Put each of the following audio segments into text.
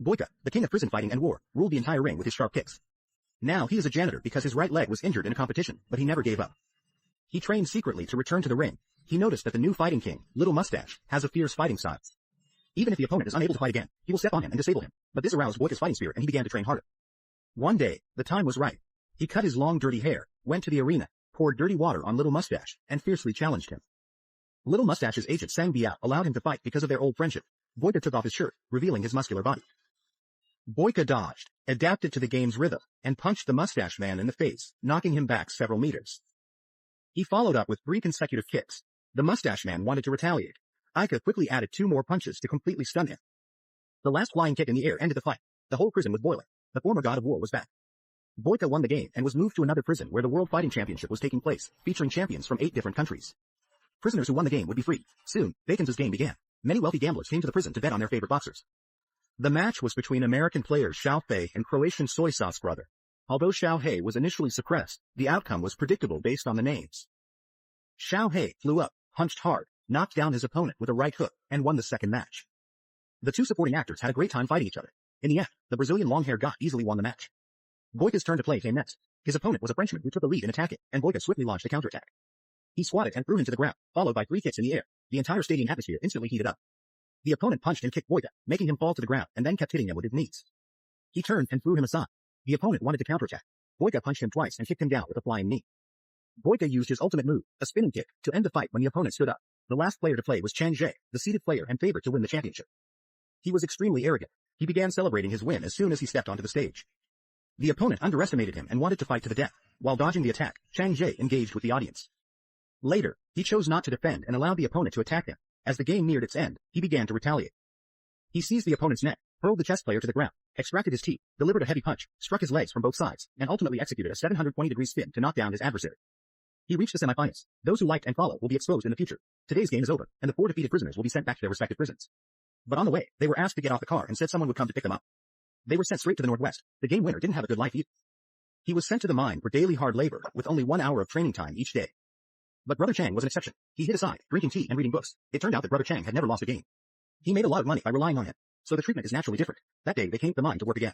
Boyka, the king of prison fighting and war, ruled the entire ring with his sharp kicks. Now he is a janitor because his right leg was injured in a competition, but he never gave up. He trained secretly to return to the ring. He noticed that the new fighting king, Little Mustache, has a fierce fighting style. Even if the opponent is unable to fight again, he will step on him and disable him, but this aroused Boyka's fighting spirit and he began to train harder. One day, the time was right. He cut his long dirty hair, went to the arena, poured dirty water on Little Mustache, and fiercely challenged him. Little Mustache's agent Sang Biao allowed him to fight because of their old friendship. Boyka took off his shirt, revealing his muscular body. Boyka dodged, adapted to the game's rhythm, and punched the mustache man in the face, knocking him back several meters. He followed up with 3 consecutive kicks. The mustache man wanted to retaliate. Ika quickly added 2 more punches to completely stun him. The last flying kick in the air ended the fight. The whole prison was boiling. The former god of war was back. Boyka won the game and was moved to another prison where the World Fighting Championship was taking place, featuring champions from 8 different countries. Prisoners who won the game would be free. Soon, Bacon's game began. Many wealthy gamblers came to the prison to bet on their favorite boxers. The match was between American players Xiao Fei and Croatian soy sauce brother. Although Xiao He was initially suppressed, the outcome was predictable based on the names. Xiao He flew up, punched hard, knocked down his opponent with a right hook, and won the second match. The 2 supporting actors had a great time fighting each other. In the end, the Brazilian long-haired guy easily won the match. Boyka's turn to play came next. His opponent was a Frenchman who took the lead in attacking, and Boyka swiftly launched a counterattack. He swatted and threw him to the ground, followed by 3 kicks in the air. The entire stadium atmosphere instantly heated up. The opponent punched and kicked Boyka, making him fall to the ground, and then kept hitting him with his knees. He turned and threw him aside. The opponent wanted to counterattack. Boyka punched him twice and kicked him down with a flying knee. Boyka used his ultimate move, a spinning kick, to end the fight when the opponent stood up. The last player to play was Chen Jie, the seeded player and favorite to win the championship. He was extremely arrogant. He began celebrating his win as soon as he stepped onto the stage. The opponent underestimated him and wanted to fight to the death. While dodging the attack, Chen Jie engaged with the audience. Later, he chose not to defend and allowed the opponent to attack him. As the game neared its end, he began to retaliate. He seized the opponent's neck, hurled the chess player to the ground, extracted his teeth, delivered a heavy punch, struck his legs from both sides, and ultimately executed a 720-degree spin to knock down his adversary. He reached the semifinals. Those who liked and follow will be exposed in the future. Today's game is over, and the 4 defeated prisoners will be sent back to their respective prisons. But on the way, they were asked to get off the car and said someone would come to pick them up. They were sent straight to the northwest. The game winner didn't have a good life either. He was sent to the mine for daily hard labor, with only 1 hour of training time each day. But Brother Chang was an exception. He hid aside, drinking tea and reading books. It turned out that Brother Chang had never lost a game. He made a lot of money by relying on him, so the treatment is naturally different. That day they came to the mine to work again.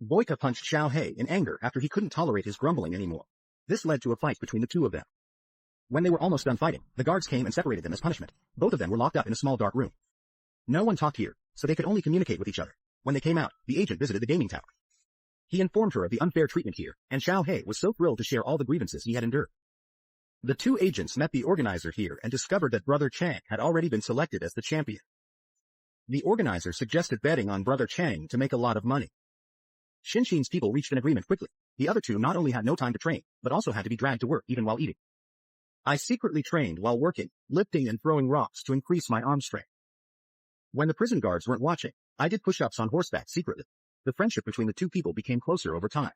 Boyka punched Xiao He in anger after he couldn't tolerate his grumbling anymore. This led to a fight between the 2 of them. When they were almost done fighting, the guards came and separated them as punishment. Both of them were locked up in a small dark room. No one talked here, so they could only communicate with each other. When they came out, the agent visited the gaming tower. He informed her of the unfair treatment here, and Xiao He was so thrilled to share all the grievances he had endured. The 2 agents met the organizer here and discovered that Brother Chang had already been selected as the champion. The organizer suggested betting on Brother Chang to make a lot of money. Shinshin's people reached an agreement quickly. The other 2 not only had no time to train, but also had to be dragged to work even while eating. I secretly trained while working, lifting and throwing rocks to increase my arm strength. When the prison guards weren't watching, I did push-ups on horseback secretly. The friendship between the 2 people became closer over time.